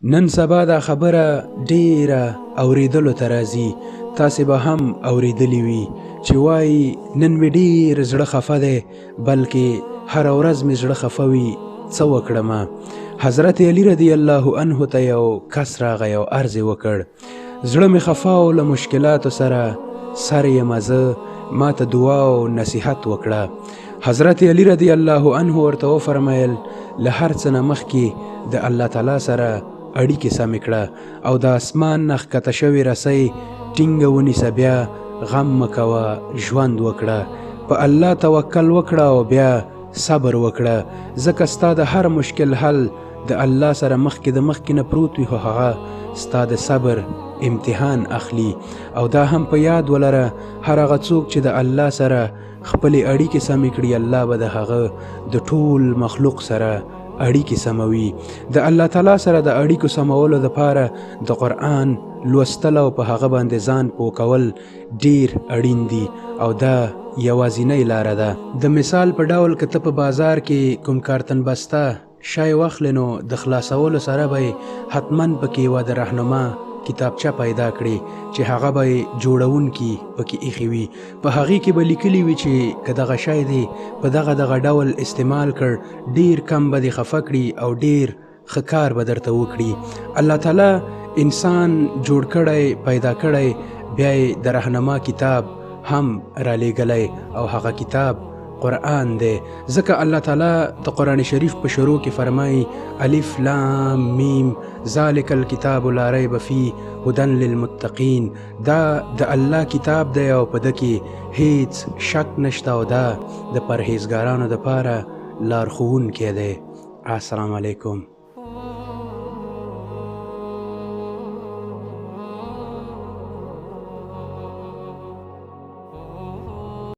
نن سبا دا خبره ډیره اوریدلو ته راځي. تاسې به هم اوریدلی وي چې وایي نن مې ډیر زړه خفه دی، بلکې هره ورځ مې زړه خفه وي، څه وکړمه؟ حضرت علی رضی الله عنه ته یو کس راغی او عرض یې وکړ، زړه مې خفه او له مشکلاتو سره سر یم زه، ما ته دعا او نصیحت وکړه. حضرت علی رضی الله عنه ورته وفرمیل، له هر څه نه مخکې د الله تعالی سره اړیکې سمې کړه او د اسمان نه ښکته شوې رسۍ ټینګه ونیسه، بیا غم مه کوه، ژوند وکړه، په الله توکل وکړه او بیا صبر وکړه، ځکه ستا د هر مشکل حل د الله سره مخکې د مخکې نه پروت وي، خو هغه ستا د صبر امتحان اخلي. او دا هم په یاد ولره، هر هغه څوک چې د الله سره خپلې اړیکې سمې کړي، الله به د هغه د ټول مخلوق سره اړیکې سموي. د الله تعالی سره د اړیکو سمولو دپاره د قرآن لوستل او په هغه باندې ځان پوه کول ډیر اړین دي، او دا یوازینۍ لاره ده. د مثال په ډول که ته په بازار کې کوم کارتن بسته شی واخلې، نو د خلاصولو سره به حتما پکې یوه د رهنما کتابچه پیدا کړي چې هغه به جوړونکي پکې ایښي وي، په هغې کې به لیکلي وي چې که دغه شی دی په دغه ډول استعمال کړ، ډیر کم به دې خفه کړي او ډیر ښه کار به درته وکړي. الله تعالی انسان جوړ کړی، پیدا کړی، بیا یې د رهنما کتاب هم رالیږلی او هغه کتاب قرآن دی. ځکه الله تعالی د قرآن شریف په شروع کې فرمایي، الف لام میم ذالک الکتاب لا ریب فیه هدی للمتقین. دا د الله کتاب دی او په ده کې هیڅ شک نشته او دا د پرهیزګارانو دپاره لارښوونکی دی. السلام علیکم.